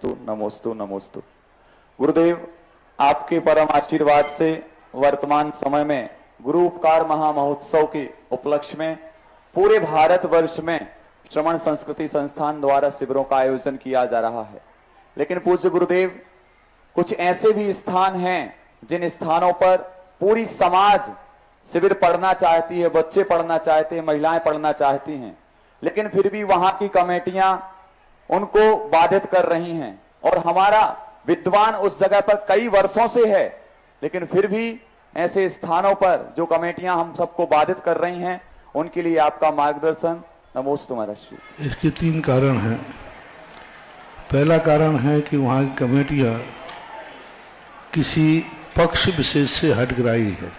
नमोस्तु नमोस्तु नमोस्तु। गुरुदेव, आपके परम आशीर्वाद से वर्तमान समय में गुरु उपकार महामहोत्सव के उपलक्ष्य में पूरे भारतवर्ष में श्रवण संस्कृति संस्थान द्वारा शिविरों का आयोजन किया जा रहा है। लेकिन पूज्य गुरुदेव, कुछ ऐसे भी स्थान हैं जिन स्थानों पर पूरी समाज शिविर पढ़ना चाहती है, बच्चे पढ़ना चाहते हैं, महिलाएं पढ़ना चाहती हैं, लेकिन फिर भी वहां की कमेटियां उनको बाधित कर रही हैं। और हमारा विद्वान उस जगह पर कई वर्षों से है, लेकिन फिर भी ऐसे स्थानों पर जो कमेटियां हम सबको बाधित कर रही हैं, उनके लिए आपका मार्गदर्शन। नमोस्तु महर्षि। इसके 3 कारण हैं। पहला कारण है कि वहाँ की कमेटियाँ किसी पक्ष विशेष से हटग्राही है।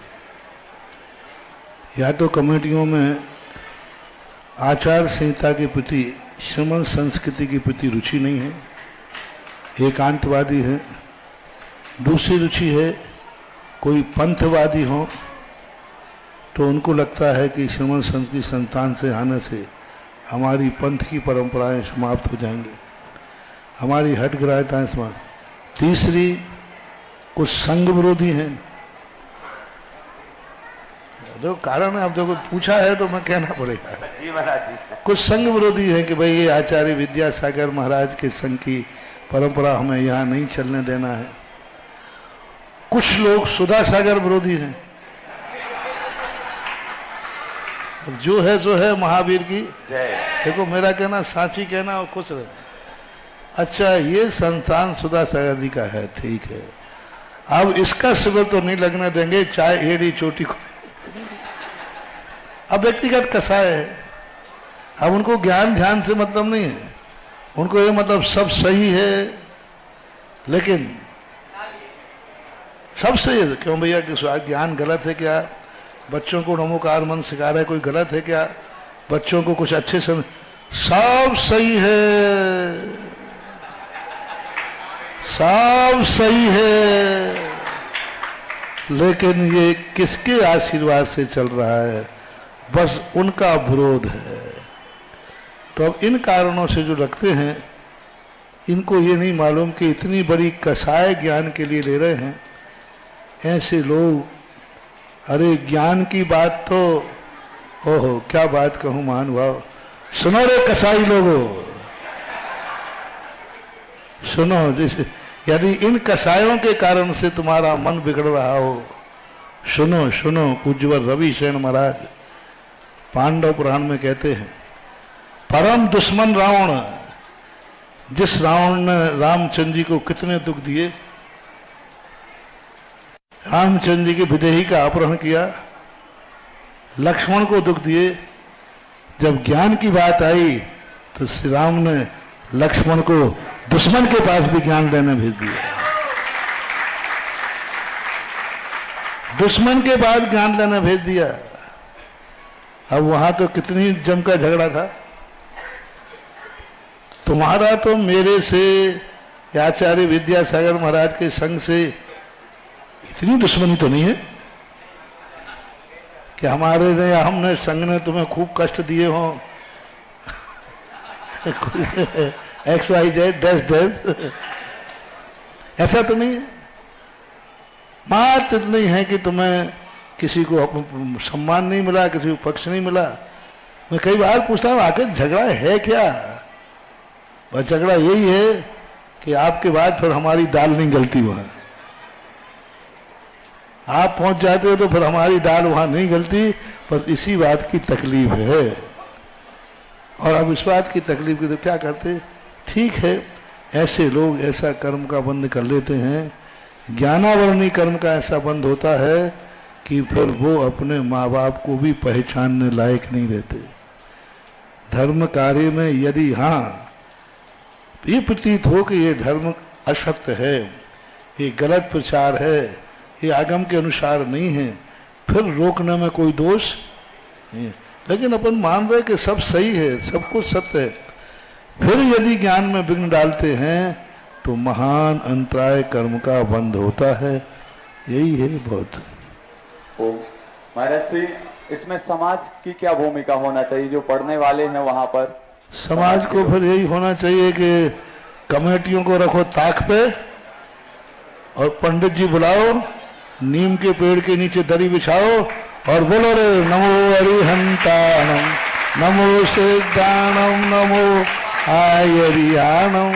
या तो कमेटियों में आचार संहिता के प्रति, श्रमण संस्कृति के प्रति रुचि नहीं है, एकांतवादी है। दूसरी रुचि है कोई पंथवादी हो, तो उनको लगता है कि श्रमण संस्कृति संतान से आने से हमारी पंथ की परंपराएं समाप्त हो जाएंगी, हमारी हटग्राहिताएं समाप्त। तीसरी, कुछ संघ विरोधी हैं। जो कारण है, अब देखो पूछा है तो मैं कहना पड़ेगा। कुछ संघ विरोधी है कि भाई ये आचार्य विद्यासागर महाराज के संघ की परंपरा हमें यहाँ नहीं चलने देना है। कुछ लोग सुधा सागर विरोधी हैं। जो है सो है, महावीर की देखो, मेरा कहना सांची कहना और खुश रहे। अच्छा, ये संस्थान सुधा सागर जी का है, ठीक है, अब इसका शिविर तो नहीं लगने देंगे, चाहे एड़ी चोटी को। अब व्यक्तिगत कसाय है, अब उनको ज्ञान ध्यान से मतलब नहीं है, उनको ये मतलब सब सही है, लेकिन सब सही है। क्यों भैया, कि ज्ञान गलत है क्या? बच्चों को नमोकार मन सिखा रहा है, कोई गलत है क्या? बच्चों को कुछ अच्छे से सब सही है, सब सही है, लेकिन ये किसके आशीर्वाद से चल रहा है? बस उनका विरोध है। तो अब इन कारणों से जो रखते हैं, इनको ये नहीं मालूम कि इतनी बड़ी कसाय ज्ञान के लिए ले रहे हैं। ऐसे लोग, अरे ज्ञान की बात तो, ओहो क्या बात कहूँ महानुभाव, सुनो रे कसाई लोगों, सुनो। जैसे यदि इन कसायों के कारण से तुम्हारा मन बिगड़ रहा हो, सुनो सुनो। पूज्यवर रवि सेन महाराज पांडव पुराण में कहते हैं, परम दुश्मन रावण, जिस रावण ने रामचंद्र जी को कितने दुख दिए, रामचंद्र जी की विदेही का अपहरण किया, लक्ष्मण को दुख दिए। जब ज्ञान की बात आई तो श्री राम ने लक्ष्मण को दुश्मन के पास भी ज्ञान लेने भेज दिया। दुश्मन के पास ज्ञान लेने भेज दिया। अब वहां तो कितनी जम का झगड़ा था। तुम्हारा तो मेरे से, आचार्य विद्यासागर महाराज के संग से इतनी दुश्मनी तो नहीं है कि हमारे ने या हमने संघ ने तुम्हें खूब कष्ट दिए हो। XYZ डैश डैश, ऐसा तो नहीं है। बात इतनी है कि तुम्हें किसी को सम्मान नहीं मिला, किसी को पक्ष नहीं मिला। मैं कई बार पूछता हूँ, आखिर झगड़ा है क्या? बस झगड़ा यही है कि आपके बाद फिर हमारी दाल नहीं गलती वहां। आप पहुंच जाते हो तो फिर हमारी दाल वहां नहीं गलती। बस इसी बात की तकलीफ है। और अब इस बात की तकलीफ की तो क्या करते? ठीक है, ऐसे लोग ऐसा कर्म का बंद कर लेते हैं, ज्ञानावरणी कर्म का ऐसा बंद होता है कि फिर वो अपने माँ बाप को भी पहचानने लायक नहीं रहते। धर्म कार्य में यदि हाँ ये प्रतीत हो कि ये धर्म असत्य है, ये गलत प्रचार है, ये आगम के अनुसार नहीं है, फिर रोकने में कोई दोष नहीं। लेकिन अपन मान रहे कि सब सही है, सब कुछ सत्य है, फिर यदि ज्ञान में विघ्न डालते हैं तो महान अंतराय कर्म का बंद होता है। यही है बहुत। महाराज जी, इसमें समाज की क्या भूमिका होना चाहिए, जो पढ़ने वाले हैं वहां पर? समाज को फिर यही होना चाहिए कि कमेटियों को रखो ताक पे और पंडित जी बुलाओ, नीम के पेड़ के नीचे दरी बिछाओ और बोलो रे नमो अरिहंताणम, नमो सिद्धाणम, नमो आयरियाणम,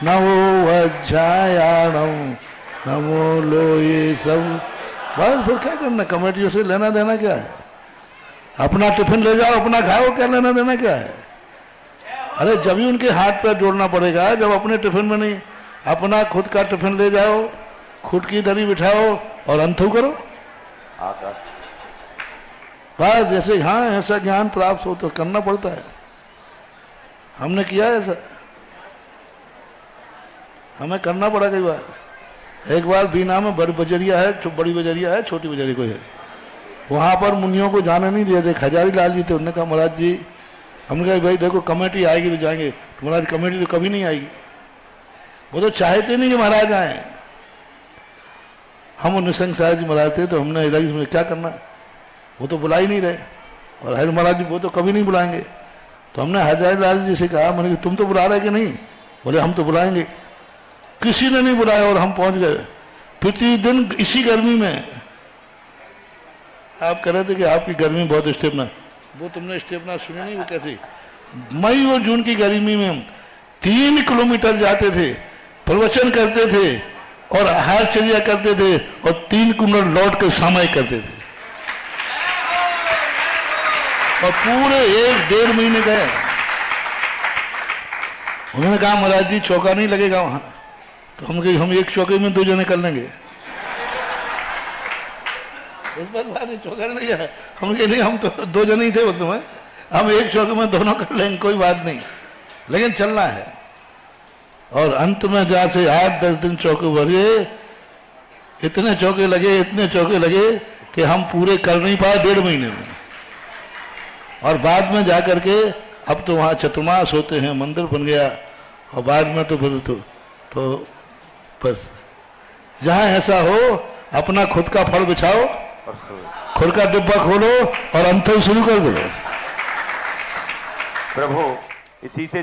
नमो वज्रायाणम, नमो लोये सब। बस फिर क्या करना, कमेटियों से लेना देना क्या है? अपना टिफिन ले जाओ, अपना खाओ, क्या लेना देना क्या है? अरे जब ही उनके हाथ पैर जोड़ना पड़ेगा जब अपने टिफिन में नहीं, अपना खुद का टिफिन ले जाओ, खुद की दरी बिठाओ और अंथू करो। बस जैसे हाँ ऐसा ज्ञान प्राप्त हो तो करना पड़ता है। हमने किया ऐसा, हमें करना पड़ा कई बार। एक बार बीना में बड़ी बजरिया है, बड़ी बजरिया है, छोटी बजरिया कोई है, वहां पर मुनियों को जाने नहीं दिए थे। खजारी लाल जी थे, उन्होंने कहा महाराज जी, हमने कहा भाई देखो कमेटी आएगी तो जाएंगे। तो महाराज कमेटी तो कभी नहीं आएगी, वो तो चाहते नहीं कि महाराज आए। हम निशंक साहब जी महाराज थे तो हमने में क्या करना, वो तो बुला ही नहीं रहे, और हर महाराज जी वो तो कभी नहीं बुलाएंगे। तो हमने हजारी लाल जी से कहा, मैंने तुम तो बुला रहे कि नहीं? बोले हम तो बुलाएंगे। किसी ने नहीं बुलाया और हम पहुंच गए प्रतिदिन इसी गर्मी में। आप कह रहे थे कि आपकी गर्मी बहुत स्टेपना, वो तुमने स्टेपना सुनी नहीं, वो कैसी मई और जून की गर्मी में हम 3 किलोमीटर जाते थे, प्रवचन करते थे और हारचर्या करते थे और 3 किलोमीटर लौट कर सामायिक करते थे, और पूरे 1-1.5 महीने गए। उन्होंने कहा महाराज जी चौका नहीं लगेगा वहां। तो हम कहे हम एक चौके में 2 जने कर लेंगे। इस बार बात नहीं, चौका नहीं लगा। हम कहे नहीं, हम तो 2 जने ही थे उसमें, हम एक चौके में दोनों कर लेंगे, कोई बात नहीं, लेकिन चलना है। और अंत में जाके 8-10 दिन चौके भरे, इतने चौके लगे, इतने चौके लगे कि हम पूरे कर नहीं पाए 1.5 महीने में। और बाद में जाकर के अब तो वहाँ चतुर्मास होते हैं, मंदिर बन गया, और बाद में तो फिर तो बस जहाँ ऐसा हो अपना खुद का फल बिछाओ, खुद का डिब्बा खोलो और अंतर शुरू कर दो। प्रभु इसी से